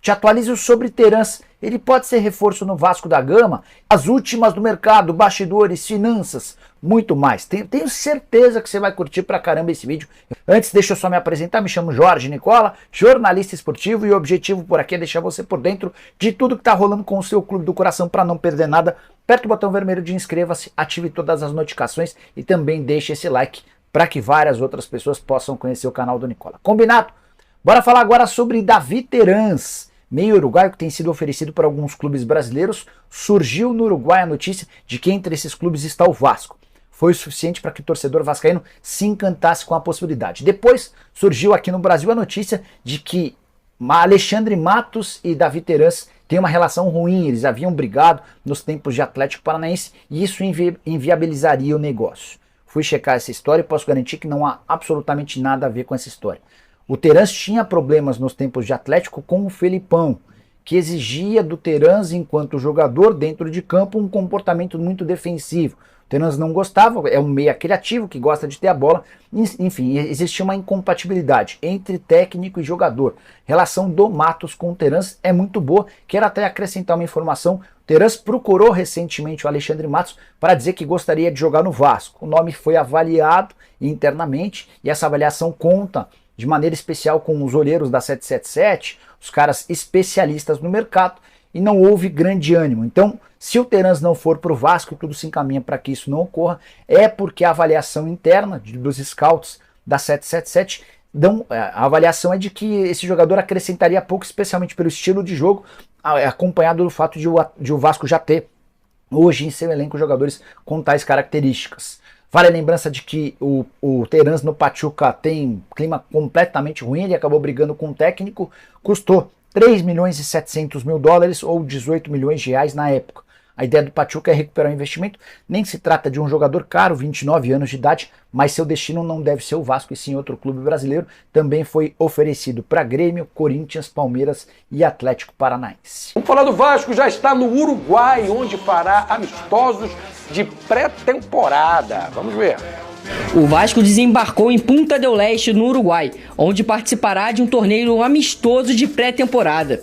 Te atualizo sobre Terans. Ele pode ser reforço no Vasco da Gama? As últimas do mercado, bastidores, finanças, muito mais. Tenho certeza que você vai curtir pra caramba esse vídeo. Antes, deixa eu só me apresentar. Me chamo Jorge Nicola, jornalista esportivo, e o objetivo por aqui é deixar você por dentro de tudo que tá rolando com o seu clube do coração para não perder nada. Aperta o botão vermelho de inscreva-se, ative todas as notificações e também deixe esse like para que várias outras pessoas possam conhecer o canal do Nicola. Combinado? Bora falar agora sobre Davi Terans, meio uruguaio que tem sido oferecido para alguns clubes brasileiros. Surgiu no Uruguai a notícia de que entre esses clubes está o Vasco. Foi o suficiente para que o torcedor vascaíno se encantasse com a possibilidade. Depois surgiu aqui no Brasil a notícia de que Alexandre Matos e Davi Terans têm uma relação ruim. Eles haviam brigado nos tempos de Atlético Paranaense e isso inviabilizaria o negócio. Fui checar essa história e posso garantir que não há absolutamente nada a ver com essa história. O Terans tinha problemas nos tempos de Atlético com o Felipão, que exigia do Terans, enquanto jogador dentro de campo, um comportamento muito defensivo. O Terans não gostava, é um meia criativo que gosta de ter a bola. Enfim, existia uma incompatibilidade entre técnico e jogador. A relação do Matos com o Terans é muito boa. Quero até acrescentar uma informação. O Terans procurou recentemente o Alexandre Matos para dizer que gostaria de jogar no Vasco. O nome foi avaliado internamente e essa avaliação conta de maneira especial com os olheiros da 777, os caras especialistas no mercado, e não houve grande ânimo. Então, se o Terans não for para o Vasco e tudo se encaminha para que isso não ocorra, é porque a avaliação interna dos scouts da 777, a avaliação é de que esse jogador acrescentaria pouco, especialmente pelo estilo de jogo, acompanhado do fato de o Vasco já ter hoje em seu elenco jogadores com tais características. Vale a lembrança de que o Terans no Pachuca tem clima completamente ruim, ele acabou brigando com o técnico, custou 3 milhões e 700 mil dólares ou 18 milhões de reais na época. A ideia do Pachuca é recuperar o investimento, nem se trata de um jogador caro, 29 anos de idade, mas seu destino não deve ser o Vasco e sim outro clube brasileiro. Também foi oferecido para Grêmio, Corinthians, Palmeiras e Atlético Paranaense. Vamos falar do Vasco, já está no Uruguai, onde fará amistosos de pré-temporada. Vamos ver. O Vasco desembarcou em Punta del Este, no Uruguai, onde participará de um torneio amistoso de pré-temporada.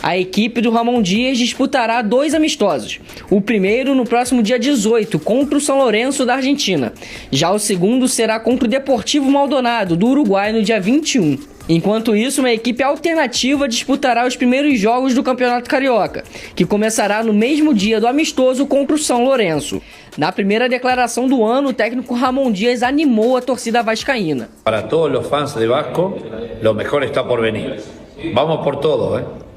A equipe do Ramon Dias disputará 2 amistosos. O primeiro no próximo dia 18, contra o São Lourenço da Argentina. Já o segundo será contra o Deportivo Maldonado, do Uruguai, no dia 21. Enquanto isso, uma equipe alternativa disputará os primeiros jogos do Campeonato Carioca, que começará no mesmo dia do amistoso contra o São Lourenço. Na primeira declaração do ano, o técnico Ramon Dias animou a torcida vascaína. Para todos os fãs de Vasco, o melhor está por venir. Vamos por todo,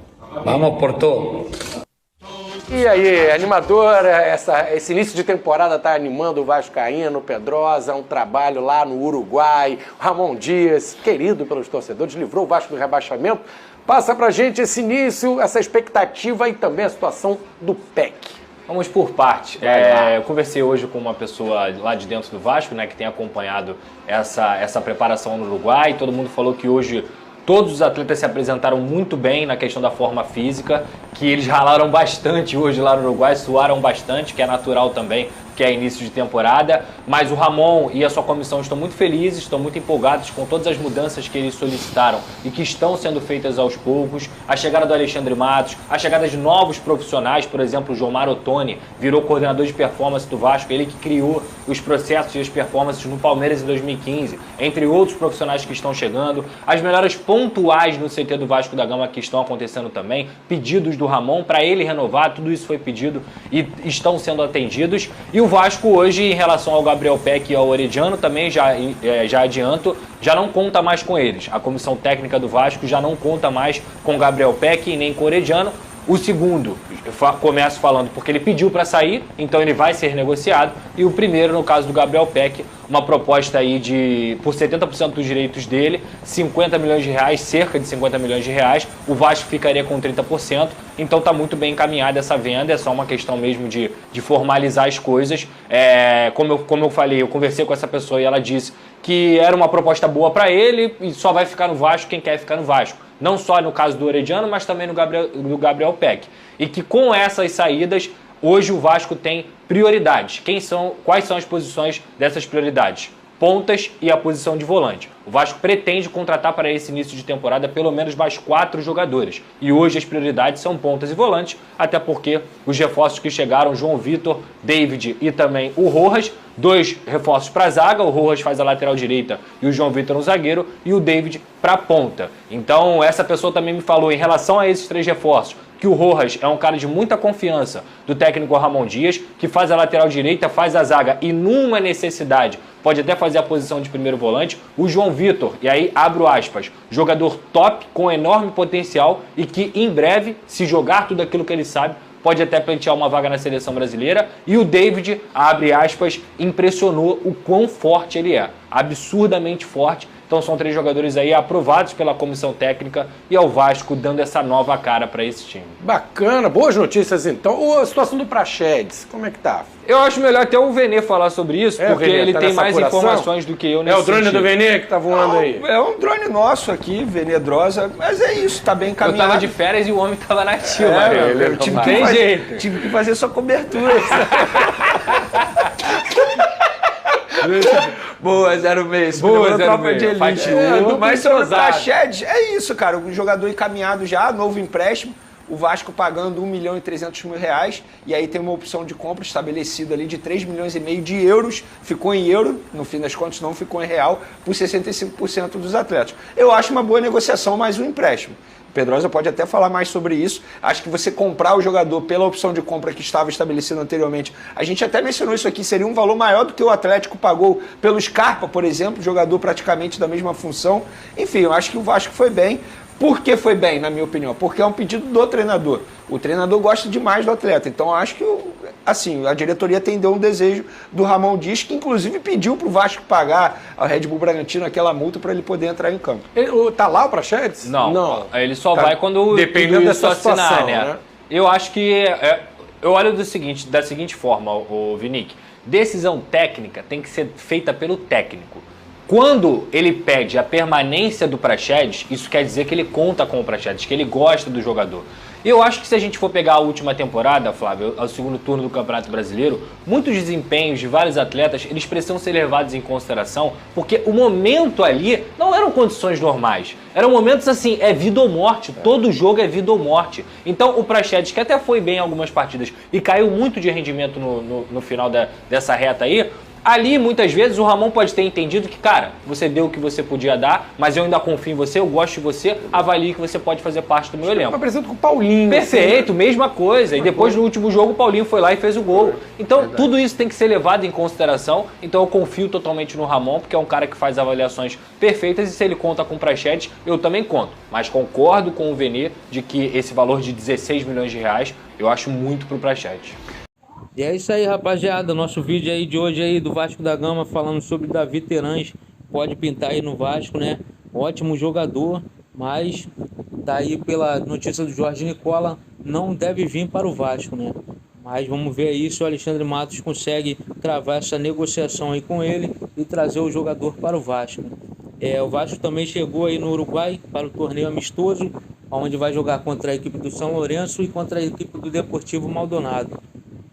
Vamos por todo. E aí, animador, esse início de temporada está animando o vascaíno, Pedrosa, um trabalho lá no Uruguai. Ramon Dias, querido pelos torcedores, livrou o Vasco do rebaixamento. Passa pra gente esse início, essa expectativa e também a situação do PEC. Vamos por parte. Eu conversei hoje com uma pessoa lá de dentro do Vasco, né, que tem acompanhado essa preparação no Uruguai. Todo mundo falou que hoje todos os atletas se apresentaram muito bem na questão da forma física, que eles ralaram bastante hoje lá no Uruguai, suaram bastante, que é natural também, que é início de temporada, mas o Ramon e a sua comissão estão muito felizes, estão muito empolgados com todas as mudanças que eles solicitaram e que estão sendo feitas aos poucos. A chegada do Alexandre Matos, a chegada de novos profissionais, por exemplo, o Jomar Ottoni virou coordenador de performance do Vasco, ele que criou os processos e as performances no Palmeiras em 2015, entre outros profissionais que estão chegando, as melhoras pontuais no CT do Vasco da Gama que estão acontecendo também, pedidos do Ramon para ele renovar, tudo isso foi pedido e estão sendo atendidos. E o Vasco hoje, em relação ao Gabriel Peck e ao Orediano, também já adianto, já não conta mais com eles. A comissão técnica do Vasco já não conta mais com o Gabriel Peck e nem com o Orediano. O segundo, eu começo falando porque ele pediu para sair, então ele vai ser negociado. E o primeiro, no caso do Gabriel Peck, uma proposta aí por 70% dos direitos dele, 50 milhões de reais, cerca de 50 milhões de reais, o Vasco ficaria com 30%, então está muito bem encaminhada essa venda, é só uma questão mesmo de formalizar as coisas. Como eu falei, eu conversei com essa pessoa e ela disse que era uma proposta boa para ele e só vai ficar no Vasco quem quer ficar no Vasco. Não só no caso do Orediano, mas também do Gabriel Peck. E que com essas saídas, hoje o Vasco tem prioridades. Quais são as posições dessas prioridades? pontas e a posição de volante. O Vasco pretende contratar para esse início de temporada pelo menos mais 4 jogadores. E hoje as prioridades são pontas e volantes, até porque os reforços que chegaram, João Vitor, David e também o Rojas, 2 reforços para a zaga, o Rojas faz a lateral direita e o João Vitor no zagueiro, e o David para a ponta. Então essa pessoa também me falou em relação a esses 3 reforços, que o Rojas é um cara de muita confiança do técnico Ramon Dias, que faz a lateral direita, faz a zaga e numa necessidade pode até fazer a posição de primeiro volante. O João Vitor, e aí abro aspas, jogador top com enorme potencial e que em breve, se jogar tudo aquilo que ele sabe, pode até pleitear uma vaga na seleção brasileira. E o David, abre aspas, impressionou o quão forte ele é, absurdamente forte. Então são 3 jogadores aí aprovados pela comissão técnica e ao Vasco dando essa nova cara para esse time. Bacana, boas notícias então. A situação do Praxedes, como é que tá? Eu acho melhor até o Venê falar sobre isso, porque Venê, ele tá tem mais apuração? informações do que eu nesse É o drone sentido. do Venê que tá voando aí? É um drone nosso aqui, Venedrosa, mas é isso, tá bem Eu encaminhado. tava de férias e o homem tava na ativa. Eu tive que fazer sua cobertura. Boa, 06. Boa, Tropa 06. de Faz elite. tudo Mas sobre o entrosado. Praxedes, é isso, cara. O jogador encaminhado já, novo empréstimo. O Vasco pagando R$1.300.000. E aí tem uma opção de compra estabelecida ali de 3,5 milhões de euros. Ficou em euro, no fim das contas não ficou em real, por 65% dos atletas. Eu acho uma boa negociação, mais um empréstimo. Pedrosa pode até falar mais sobre isso. Acho que você comprar o jogador pela opção de compra que estava estabelecida anteriormente, a gente até mencionou isso aqui, seria um valor maior do que o Atlético pagou pelo Scarpa, por exemplo, jogador praticamente da mesma função. Enfim, eu acho que o Vasco foi bem. Por que foi bem, na minha opinião? Porque é um pedido do treinador. O treinador gosta demais do atleta. Então, eu acho que assim, a diretoria atendeu um desejo do Ramon Dias, que inclusive pediu para o Vasco pagar ao Red Bull Bragantino aquela multa para ele poder entrar em campo. Tá lá o Praxedes? Não, ele só Tá vai quando dependendo tudo dessa isso assinar, situação, né? né? Eu acho que... eu olho da seguinte forma, o Vinic. Decisão técnica tem que ser feita pelo técnico. Quando ele pede a permanência do Praxedes, isso quer dizer que ele conta com o Praxedes, que ele gosta do jogador. Eu acho que se a gente for pegar a última temporada, Flávio, o segundo turno do Campeonato Brasileiro, muitos desempenhos de vários atletas, eles precisam ser levados em consideração, porque o momento ali não eram condições normais. Eram momentos assim, é vida ou morte, todo jogo é vida ou morte. Então o Praxedes, que até foi bem em algumas partidas e caiu muito de rendimento no final dessa reta aí, ali, muitas vezes, o Ramon pode ter entendido que, cara, você deu o que você podia dar, mas eu ainda confio em você, eu gosto de você, avalie que você pode fazer parte do meu elenco. Eu apresento com o Paulinho. Perfeito, mesma coisa. E depois, no último jogo, o Paulinho foi lá e fez o gol. Então, tudo isso tem que ser levado em consideração. Então, eu confio totalmente no Ramon, porque é um cara que faz avaliações perfeitas e se ele conta com o Praxedes, eu também conto. Mas concordo com o Venê de que esse valor de 16 milhões de reais, eu acho muito pro Praxedes. E é isso aí, rapaziada, nosso vídeo aí de hoje aí do Vasco da Gama falando sobre Davi Terãs, pode pintar aí no Vasco, né? Ótimo jogador, mas daí pela notícia do Jorge Nicola, não deve vir para o Vasco, né? Mas vamos ver aí se o Alexandre Matos consegue cravar essa negociação aí com ele e trazer o jogador para o Vasco. O Vasco também chegou aí no Uruguai para o torneio amistoso, onde vai jogar contra a equipe do São Lourenço e contra a equipe do Deportivo Maldonado.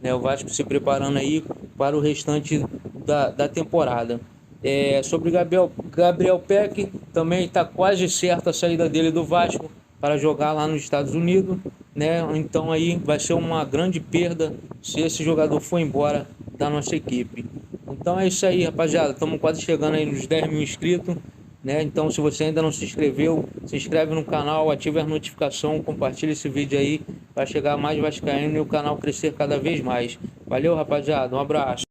O Vasco se preparando aí para o restante da temporada. Sobre Gabriel Peck, também está quase certa a saída dele do Vasco para jogar lá nos Estados Unidos, né? Então aí vai ser uma grande perda se esse jogador for embora da nossa equipe. Então é isso aí, rapaziada, estamos quase chegando aí nos 10 mil inscritos, né? Então se você ainda não se inscreveu, se inscreve no canal, ative a notificação, compartilha esse vídeo aí para chegar mais vascaíno e o canal crescer cada vez mais. Valeu, rapaziada, um abraço.